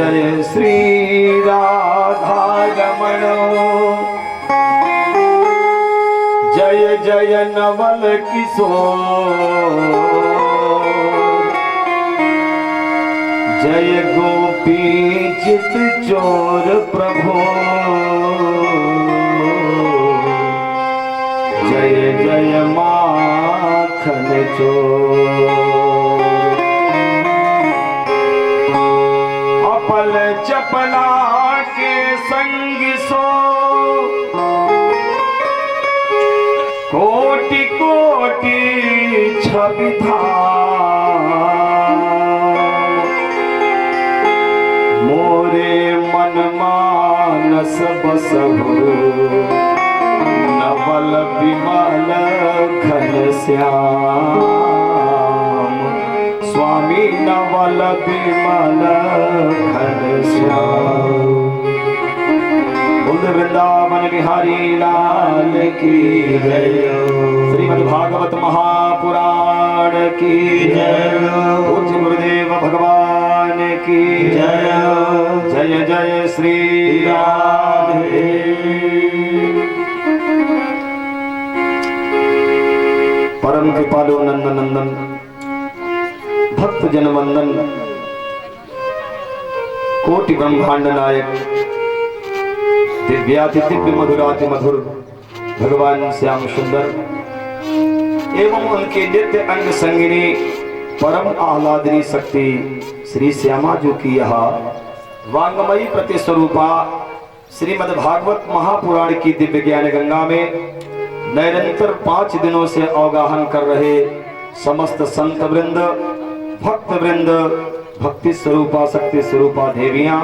जय श्री राधा रमण, जय जय नवल किशोर, जय गोपी चित चोर प्रभु, जय जय माखन चोर। अपल चपला के संग सो, कोटि कोटि छवि था, मोरे मन मानस बसहु, नवल विमल घन श्याम, स्वामी नवल विमल घन श्याम। वृंदावन बिहारी लाल की जय, श्रीमद् भागवत महापुराण की जय, पूज्य गुरुदेव भगवान की जय, जय जय श्री राधे। परम कृपालु नंदन नंदन, भक्त जन वंदन, कोटि ब्रह्मांड नायक, दिव्याति दिव्य मधुराति मधुर भगवान श्याम सुंदर एवं उनके नित्य अंग संगिनी परम आह्लादनी शक्ति श्री श्यामा जी की यह वांगमयी प्रतिस्वरूपा श्रीमद् भागवत महापुराण की दिव्य ज्ञान गंगा में निरंतर 5 दिनों से अवगाहन कर रहे समस्त संत वृंद, भक्त वृंद, भक्ति स्वरूपा शक्ति स्वरूपा देवियां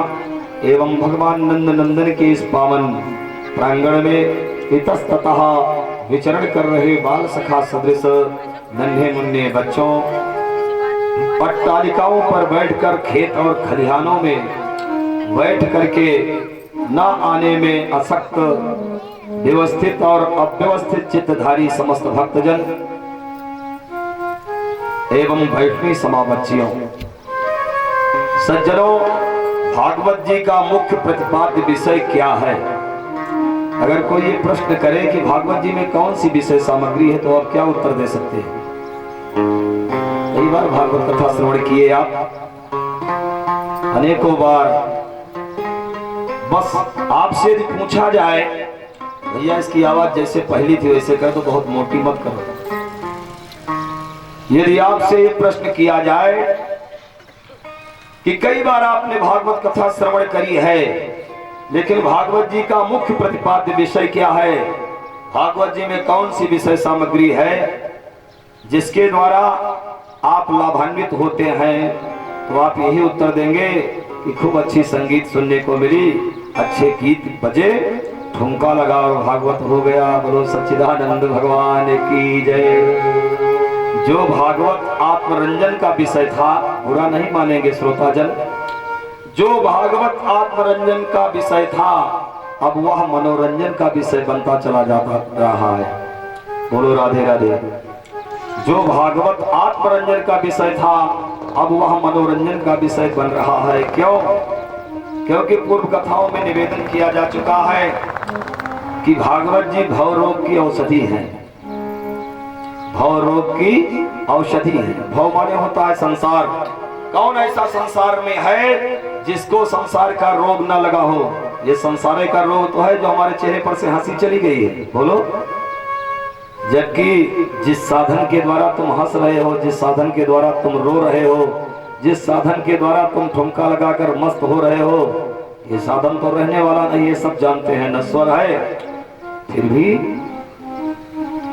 एवं भगवान नंद नंदन के इस पावन प्रांगण में इतस्ततः विचरण कर रहे बाल सखा सदृश नन्हे मुन्ने बच्चों, अट्टालिकाओं पर बैठकर खेत और खलिहानों में बैठ करके न आने में असक्त व्यवस्थित और अव्यवस्थित चित्तधारी समस्त भक्तजन एवं वैष्णवी समाबच्चियों, सज्जनों, भागवत जी का मुख्य प्रतिपाद्य विषय क्या है? अगर कोई ये प्रश्न करे कि भागवत जी में कौन सी विषय सामग्री है, तो आप क्या उत्तर दे सकते हैं? कई बार भागवत कथा श्रवण किए आप, अनेकों बार। बस आपसे यदि पूछा जाए, भैया इसकी आवाज जैसे पहली थी वैसे कर, तो बहुत मोटी मत करो। यदि आपसे ये प्रश्न किया जाए कि कई बार आपने भागवत कथा श्रवण करी है, लेकिन भागवत जी का मुख्य प्रतिपाद्य विषय क्या है, भागवत जी में कौन सी विषय सामग्री है जिसके द्वारा आप लाभान्वित होते हैं, तो आप यही उत्तर देंगे कि खूब अच्छी संगीत सुनने को मिली, अच्छे गीत बजे, ठुमका लगा और भागवत हो गया। बोलो सच्चिदानंद भगवान की जय। जो भागवत आत्मरंजन का विषय था, बुरा नहीं मानेंगे श्रोताजन, जो भागवत आत्मरंजन का विषय था, अब वह मनोरंजन का विषय बनता चला जाता रहा है। बोलो राधे राधे। जो भागवत आत्मरंजन का विषय था, अब वह मनोरंजन का विषय बन रहा है। क्यों? क्योंकि पूर्व कथाओं में निवेदन किया जा चुका है कि भागवत जी भव रोग की औषधि है, भव रोग की औषधि है। भव माने होता है संसार। कौन ऐसा संसार में है जिसको संसार का रोग ना लगा हो? ये संसार का रोग तो है जो हमारे चेहरे पर से हंसी चली गई है। बोलो। जबकि जिस साधन के द्वारा तुम हंस रहे हो, जिस साधन के द्वारा तुम रो रहे हो, जिस साधन के द्वारा तुम ठुमका लगाकर मस्त हो रहे हो, ये साधन तो रहने वाला नहीं, ये सब जानते हैं, नश्वर है। फिर भी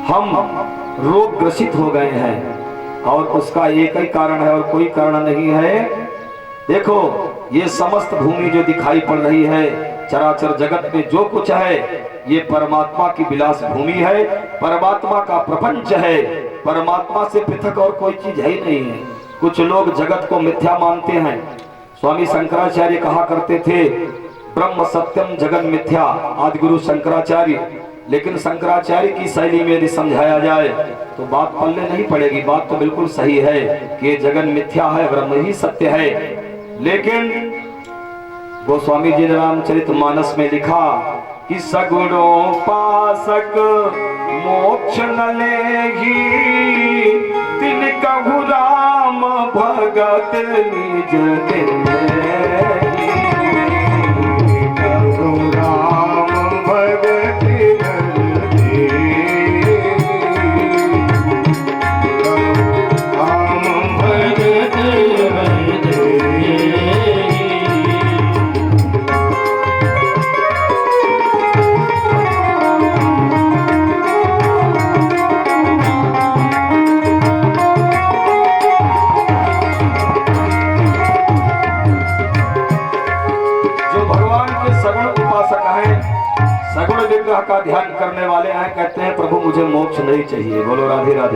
हम रोग ग्रसित हो गए हैं, और उसका एक ही कारण है और कोई कारण नहीं है। देखो, ये समस्त भूमि जो दिखाई पड़ रही है, चराचर जगत में जो कुछ है, ये परमात्मा की विलास भूमि है, परमात्मा का प्रपंच है। परमात्मा से पृथक और कोई चीज है ही नहीं है। कुछ लोग जगत को मिथ्या मानते हैं। स्वामी शंकराचार्य कहा करते थे, ब्रह्म सत्यम जगन मिथ्या, आदि गुरु शंकराचार्य। लेकिन शंकराचार्य की शैली में यदि समझाया जाए तो बात पल्ले नहीं पड़ेगी। बात तो बिल्कुल सही है कि जगन मिथ्या है, ब्रह्म ही सत्य है। लेकिन गोस्वामी जी ने रामचरितमानस में लिखा कि सगुणों पासक मोक्ष न लेही, तिन कहु राम भगत निज दिन लेही। कहु राम भगत निज दिन, राम भगत निज दिन। सगुण विग्रह का ध्यान करने वाले हैं, कहते हैं प्रभु मुझे मोक्ष नहीं चाहिए। बोलो राधे राधे।